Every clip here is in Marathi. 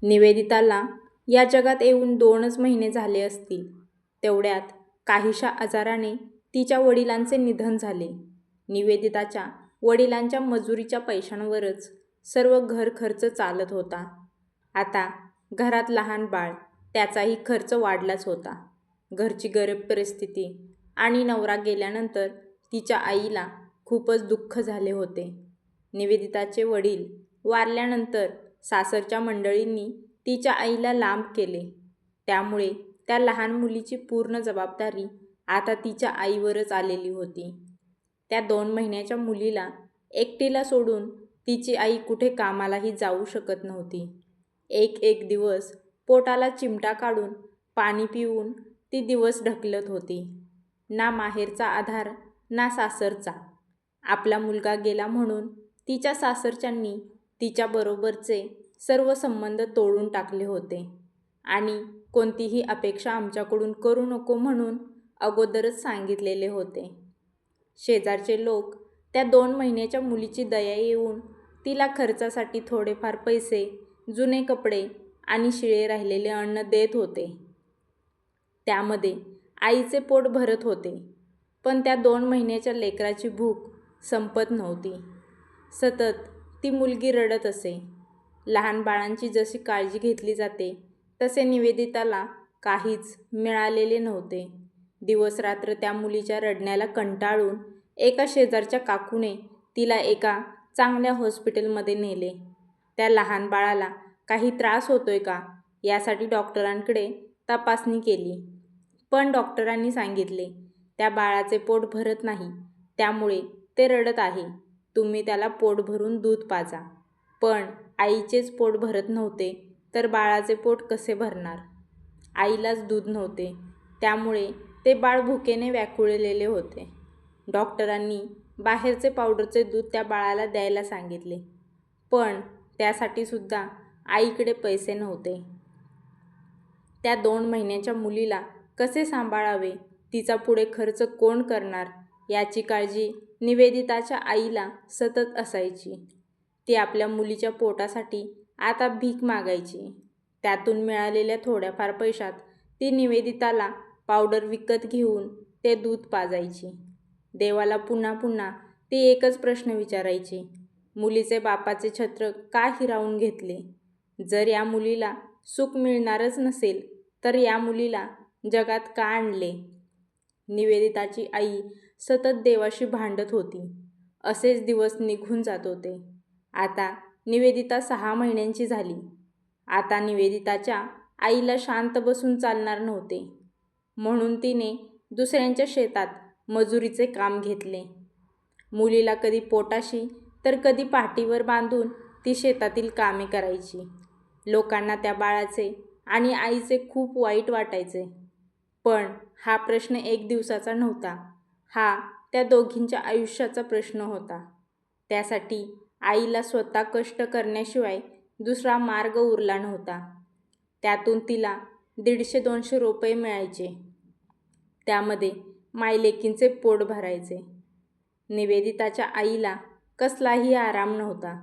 निवेदिताला या जगात येऊन 2च महिने झाले असतील. तेवढ्यात काहीशा आजाराने तिच्या वडिलांचे निधन झाले. निवेदिताच्या वडिलांच्या मजुरीच्या पैशांवरच सर्व घर खर्च चालत होता. आता घरात लहान बाळ, त्याचाही खर्च वाढलाच होता. घरची गरीब परिस्थिती आणि नवरा गेल्यानंतर तिच्या आईला खूपच दुःख झाले होते. निवेदिताचे वडील वारल्यानंतर सासरच्या मंडळींनी तिच्या आईला लांब केले. त्यामुळे त्या लहान मुलीची पूर्ण जबाबदारी आता तिच्या आईवरच आलेली होती. त्या 2 महिन्याच्या मुलीला एकटीला सोडून तिची आई कुठे कामालाही जाऊ शकत नव्हती. एक एक दिवस पोटाला चिमटा काढून पाणी पिऊन ती दिवस ढकलत होती. ना माहेरचा आधार ना सासरचा. आपला मुलगा गेला म्हणून तिच्या सासरच्यांनी तिच्याबरोबरचे सर्व संबंध तोडून टाकले होते आणि कोणतीही अपेक्षा आमच्याकडून करू नको म्हणून अगोदरच सांगितलेले होते. शेजारचे लोक त्या 2 महिन्याच्या मुलीची दया येऊन तिला खर्चासाठी थोडेफार पैसे, जुने कपडे आणि शिळे राहिलेले अन्न देत होते. त्यामध्ये आईचे पोट भरत होते. पण त्या 2 महिन्याच्या लेकराची भूक संपत नव्हती. सतत ती मुलगी रडत असे. लहान बाळांची जशी काळजी घेतली जाते तसे निवेदिताला काहीच मिळालेले नव्हते. दिवसरात्र त्या मुलीच्या रडण्याला कंटाळून एका शेजारच्या काकूने तिला एका चांगल्या हॉस्पिटलमध्ये नेले. त्या लहान बाळाला काही त्रास होतोय का यासाठी डॉक्टरांकडे तपासणी केली. पण डॉक्टरांनी सांगितले, त्या बाळाचे पोट भरत नाही, त्यामुळे ते रडत आहे. तुम्ही त्याला पोट भरून दूध पाजा. पण आईचेच पोट भरत नव्हते तर बाळाचे पोट कसे भरणार? आईलाच दूध नव्हते, त्यामुळे ते बाळ भुकेने व्याकुळलेले होते. डॉक्टरांनी बाहेरचे पावडरचे दूध त्या बाळाला द्यायला सांगितले. पण त्यासाठी सुद्धा आईकडे पैसे नव्हते. त्या 2 महिन्याच्या मुलीला कसे सांभाळावे, तिचा पुढे खर्च कोण करणार याची काळजी निवेदिताच्या आईला सतत असायची. ती आपल्या मुलीच्या पोटासाठी आता भीक मागायची. त्यातून मिळालेल्या थोड्याफार पैशात ती निवेदिताला पावडर विकत घेऊन ते दूध पाजायची. देवाला पुन्हा पुन्हा ती एकच प्रश्न विचारायची, मुलीचे बापाचे छत्र का हिरावून घेतले? जर या मुलीला सुख मिळणारच नसेल तर या मुलीला जगात का आणले? निवेदिताची आई सतत देवाशी भांडत होती. असेच दिवस निघून जात होते. आता निवेदिता 6 महिन्यांची झाली. आता निवेदिताच्या आईला शांत बसून चालणार नव्हते. म्हणून तिने दुसऱ्यांच्या शेतात मजुरीचे काम घेतले. मुलीला कधी पोटाशी तर कधी पाठीवर बांधून ती शेतातील कामे करायची. लोकांना त्या बाळाचे आणि आईचे खूप वाईट वाटायचे. पण हा प्रश्न एक दिवसाचा नव्हता. हा त्या दोघींच्या आयुष्याचा प्रश्न होता. त्यासाठी आईला स्वतः कष्ट करण्याशिवाय दुसरा मार्ग उरला नव्हता. त्यातून तिला 150-200 रुपये मिळायचे. त्यामध्ये मायलेकींचे पोट भरायचे. निवेदिताच्या आईला कसलाही आराम नव्हता.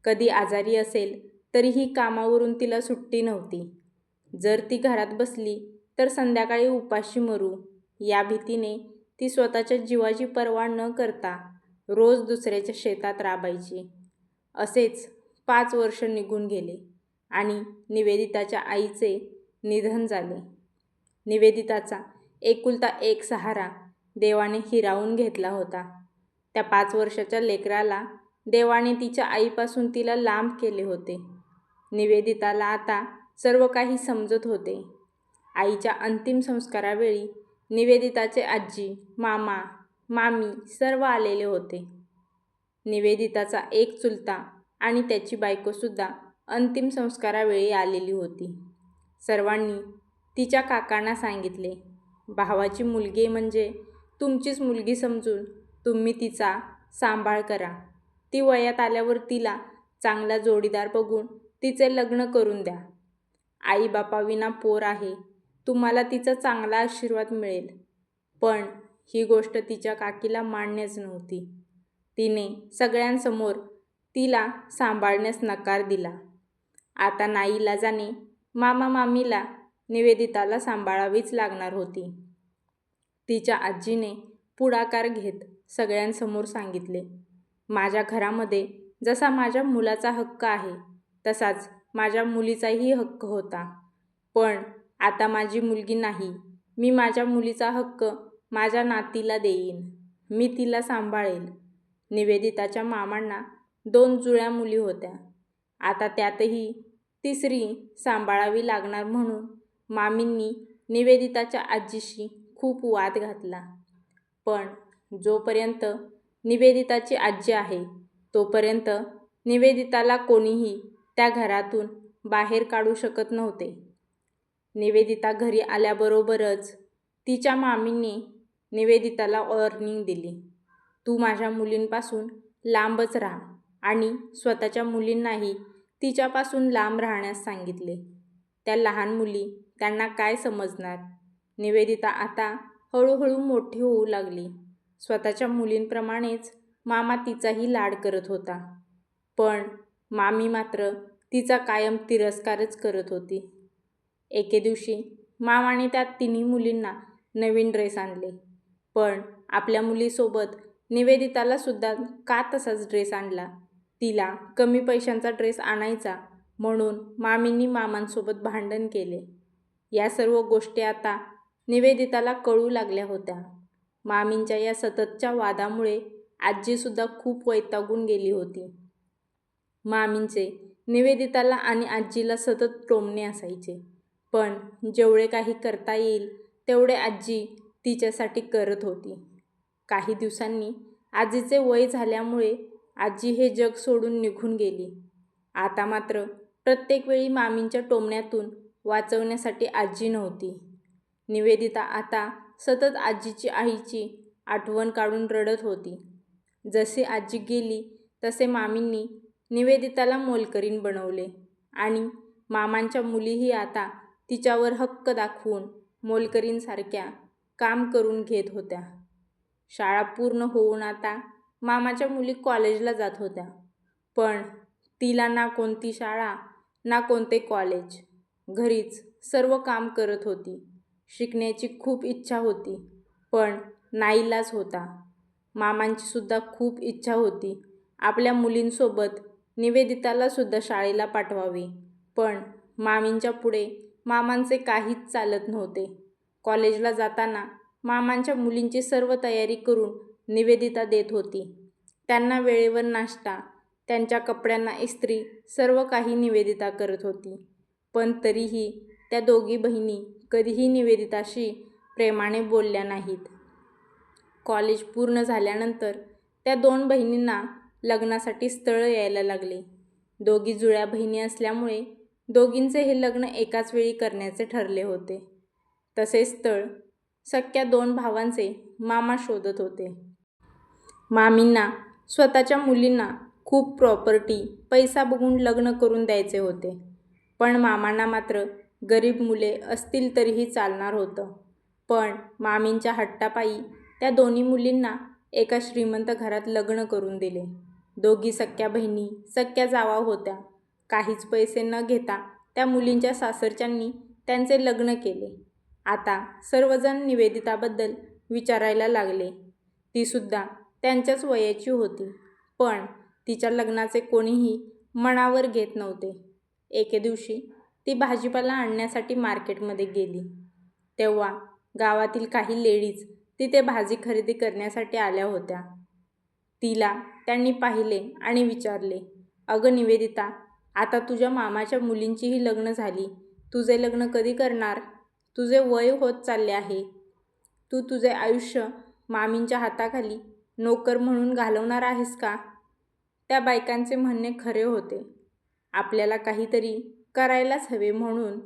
कधी आजारी असेल तरीही कामावरून तिला सुट्टी नव्हती. जर ती घरात बसली तर संध्याकाळी उपाशी मरू या भीतीने ती स्वतःच्या जीवाची पर्वा न करता रोज दुसऱ्याच्या शेतात राबायची. असेच 5 वर्ष निघून गेले आणि निवेदिताच्या आईचे निधन झाले. निवेदिताचा एकुलता एक सहारा देवाने हिरावून घेतला होता. त्या 5 वर्षाच्या लेकराला देवाने तिच्या आईपासून तिला लांब केले होते. निवेदिताला आता सर्व काही समजत होते. आईच्या अंतिम संस्कारावेळी निवेदिताचे आजी, मामा, मामी सर्व आलेले होते. निवेदिताचा एक चुलता आणि त्याची बायकोसुद्धा अंतिम संस्कारावेळी आलेली होती. सर्वांनी तिच्या काकांना सांगितले, भावाची मुलगी म्हणजे तुमचीच मुलगी समजून तुम्ही तिचा सांभाळ करा. ती वयात आल्यावर तिला चांगला जोडीदार बघून तिचे लग्न करून द्या. आईबापाविना पोर आहे, तुम्हाला तिचा चांगला आशीर्वाद मिळेल. पण ही गोष्ट तिच्या काकीला मान्यच नव्हती. तिने सगळ्यांसमोर तिला सांभाळण्यास नकार दिला. आता नाईलाजाने मामा मामीला निवेदिताला सांभाळावीच लागणार होती. तिच्या आजीने पुढाकार घेत सगळ्यांसमोर सांगितले, माझ्या घरामध्ये जसा माझ्या मुलाचा हक्क आहे तसाच माझ्या मुलीचाही हक्क होता. पण आता माझी मुलगी नाही. मी माझ्या मुलीचा हक्क माझ्या नातीला देईन. मी तिला सांभाळेल. निवेदिताच्या मामांना 2 जुळ्या मुली होत्या. आता त्यातही तिसरी सांभाळावी लागणार म्हणून मामींनी निवेदिताच्या आजीशी खूप वाद घातला. पण जोपर्यंत निवेदिताची आजी आहे तोपर्यंत निवेदिताला कोणीही त्या घरातून बाहेर काढू शकत नव्हते. निवेदिता घरी आल्याबरोबरच तिच्या मामींनी निवेदिताला वॉर्निंग दिली, तू माझ्या मुलींपासून लांबच राहा आणि स्वतःच्या मुलींनाही तिच्यापासून लांब राहण्यास सांगितले. त्या लहान मुली त्यांना काय समजणार. निवेदिता आता हळूहळू मोठी होऊ लागली. स्वतःच्या मुलींप्रमाणेच मामा तिचाही लाड करत होता. पण मामी मात्र तिचा कायम तिरस्कारच करत होती. एके दिवशी मामाने त्या तिन्ही मुलींना नवीन ड्रेस आणले. पण आपल्या मुलीसोबत निवेदिताला सुद्धा का तसाच ड्रेस आणला. तिला कमी पैशांचा ड्रेस आणायचा म्हणून मामींनी मामांसोबत भांडण केले. या सर्व गोष्टी आता निवेदिताला कळू लागल्या होत्या. मामींच्या या सततच्या वादामुळे आजीसुद्धा खूप वैतागून गेली होती. मामींचे निवेदिताला आणि आजीला सतत टोमणे असायचे. पण जेवढे काही करता येईल तेवढे आजी तिच्यासाठी करत होती. काही दिवसांनी आजीचे वय झाल्यामुळे आजी हे जग सोडून निघून गेली. आता मात्र प्रत्येक वेळी मामींच्या टोमण्यातून वाचवण्यासाठी आजी नव्हती. निवेदिता आता सतत आईची आठवण काढून रडत होती. जशी आजी गेली तसे मामींनी निवेदिताला मोलकरीण बनवले आणि मामांच्या मुलीही आता तिच्यावर हक्क दाखवून मोलकरीणसारख्या काम करून घेत होत्या. शाळा पूर्ण होऊन आता मामाच्या मुली कॉलेजला जात होत्या. पण तिला ना कोणती शाळा ना कोणते कॉलेज. घरीच सर्व काम करत होती. शिकण्याची खूप इच्छा होती पण नाईलाज होता. मामांची सुद्धा खूप इच्छा होती आपल्या मुलींसोबत निवेदिताला सुद्धा शाळेला पाठवावे. पण मामींच्या पुढे मामांचे काहीच चालत नव्हते. कॉलेजला जाताना मामांच्या मुलींची सर्व तयारी करून निवेदिता देत होती. त्यांना वेळेवर नाश्ता, त्यांच्या कपड्यांना इस्त्री सर्व काही निवेदिता करत होती. पण तरीही त्या दोघी बहिणी कधीही निवेदिताशी प्रेमाने बोलल्या नाहीत. कॉलेज पूर्ण झाल्यानंतर त्या 2 बहिणींना लग्नासाठी स्थळ यायला लागले. दोघी जुळ्या बहिणी असल्यामुळे दोघींचे हे लग्न एकाच वेळी करण्याचे ठरले होते. तसे स्थळ सख्या 2 भावांचे मामा शोधत होते. मामींना स्वतःच्या मुलींना खूप प्रॉपर्टी, पैसा बघून लग्न करून द्यायचे होते. पण मामांना मात्र गरीब मुले असतील तरीही चालणार होतं. पण मामींच्या हट्टापायी त्या दोन्ही मुलींना एका श्रीमंत घरात लग्न करून दिले. दोघी सख्या बहिणी सख्या जावा होत्या. काहीच पैसे न घेता त्या मुलींच्या सासरच्यांनी त्यांचे लग्न केले. आता सर्वजण निवेदिताबद्दल विचारायला लागले. तीसुद्धा त्यांच्याच वयाची होती. पण तिच्या लग्नाचे कोणीही मनावर घेत नव्हते. एके दिवशी ती भाजीपाला आणण्यासाठी मार्केटमध्ये गेली. तेव्हा गावातील काही लेडीज तिथे भाजी खरेदी करण्यासाठी आल्या होत्या. तिला त्यांनी पाहिले आणि विचारले, अगं निवेदिता, आता तुझ्या मामाच्या मुलींचीही लग्न झाली. तुझे लग्न कधी करणार? तुझे वय होत चालले आहे. तू तुझे आयुष्य मामींच्या हाताखाली नोकर म्हणून घालवणार आहेस का? त्या बायकांचे म्हणणे खरे होते. आपल्याला काहीतरी करायलाच हवे म्हणून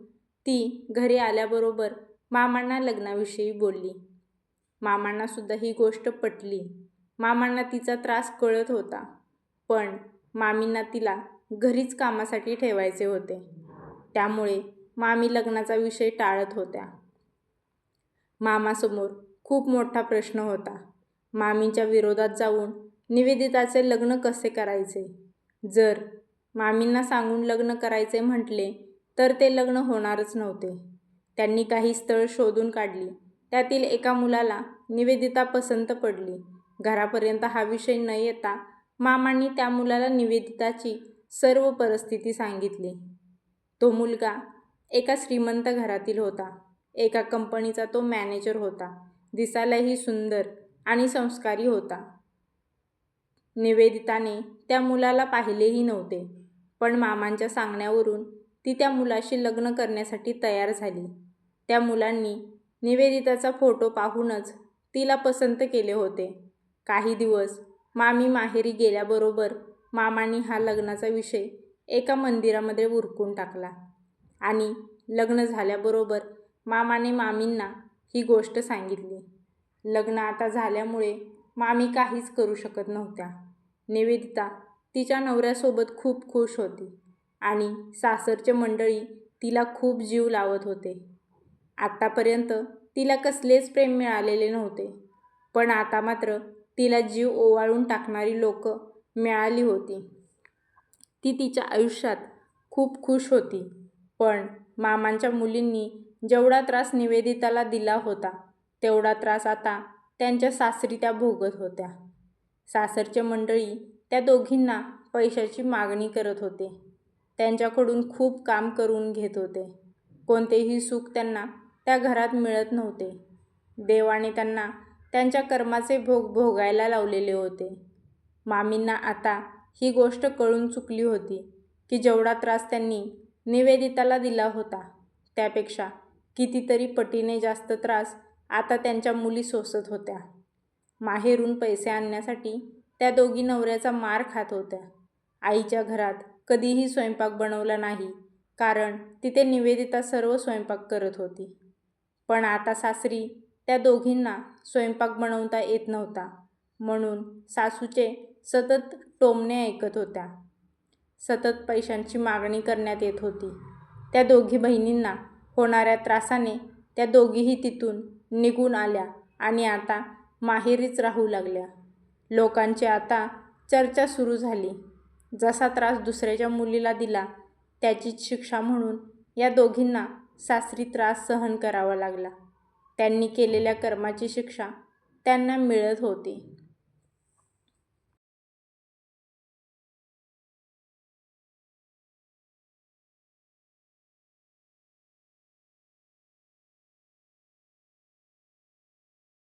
ती घरी आल्याबरोबर मामांना लग्नाविषयी बोलली. मामांना सुद्धा ही गोष्ट पटली. मामांना तिचा त्रास कळत होता. पण मामींना तिला घरीच कामासाठी ठेवायचे होते. त्यामुळे मामी लग्नाचा विषय टाळत होत्या. मामासमोर खूप मोठा प्रश्न होता. मामींच्या विरोधात जाऊन निवेदिताचे लग्न कसे करायचे? जर मामींना सांगून लग्न करायचे म्हटले तर ते लग्न होणारच नव्हते. त्यांनी काही स्थळ शोधून काढली. त्यातील एका मुलाला निवेदिता पसंत पडली. घरापर्यंत हा विषय न येता मामांनी त्या मुलाला निवेदिताची सर्व परिस्थिती सांगितली. तो मुलगा एका श्रीमंत घरातील होता. एका कंपनीचा तो मॅनेजर होता. दिसायलाही सुंदर आणि संस्कारी होता. निवेदिताने त्या मुलाला पाहिलेही नव्हते, पण मामांच्या सांगण्यावरून ती त्या मुलाशी लग्न करण्यासाठी तयार झाली. त्या मुलांनी निवेदिताचा फोटो पाहूनच तिला पसंत केले होते. काही दिवस मामी माहेरी गेल्याबरोबर मामांनी हा लग्नाचा विषय एका मंदिरामध्ये उरकून टाकला आणि लग्न झाल्याबरोबर मामाने मामींना ही गोष्ट सांगितली. लग्न आता झाल्यामुळे मामी काहीच करू शकत नव्हत्या. निवेदिता तिच्या नवऱ्यासोबत खूप खुश होती आणि सासरचे मंडळी तिला खूप जीव लावत होते. आत्तापर्यंत तिला कसलेच प्रेम मिळालेले नव्हते, पण आता मात्र तिला जीव ओवाळून टाकणारी लोकं मिळाली होती. ती तिच्या आयुष्यात खूप खुश होती. पण मामांच्या मुलींनी जेवढा त्रास निवेदिताला दिला होता, तेवढा त्रास आता त्यांच्या सासरी त्या भोगत होत्या. सासरचे मंडळी त्या दोघींना पैशाची मागणी करत होते. त्यांच्याकडून खूप काम करून घेत होते. कोणतेही सुख त्यांना त्या घरात मिळत नव्हते. देवाने त्यांना त्यांच्या कर्माचे भोग भोगायला लावलेले होते. मामींना आता ही गोष्ट कळून चुकली होती की जेवढा त्रास त्यांनी निवेदिताला दिला होता, त्यापेक्षा कितीतरी पटीने जास्त त्रास आता त्यांच्या मुली सोसत होत्या. माहेरून पैसे आणण्यासाठी त्या दोघी नवऱ्याचा मार खात होत्या. आईच्या घरात कधीही स्वयंपाक बनवला नाही, कारण तिथे निवेदिता सर्व स्वयंपाक करत होती. पण आता सासरी त्या दोघींना स्वयंपाक बनवता येत नव्हता, म्हणून सासूचे सतत टोमणे ऐकत होत्या. सतत पैशांची मागणी करण्यात येत होती. त्या दोघी बहिणींना होणाऱ्या त्रासाने त्या दोघीही तिथून निघून आल्या आणि आता माहेरीच राहू लागल्या. लोकांची आता चर्चा सुरू झाली. जसा त्रास दुसऱ्याच्या मुलीला दिला, त्याचीच शिक्षा म्हणून या दोघींना सासरी त्रास सहन करावा लागला. त्यांनी केलेल्या कर्माची शिक्षा त्यांना मिळत होती.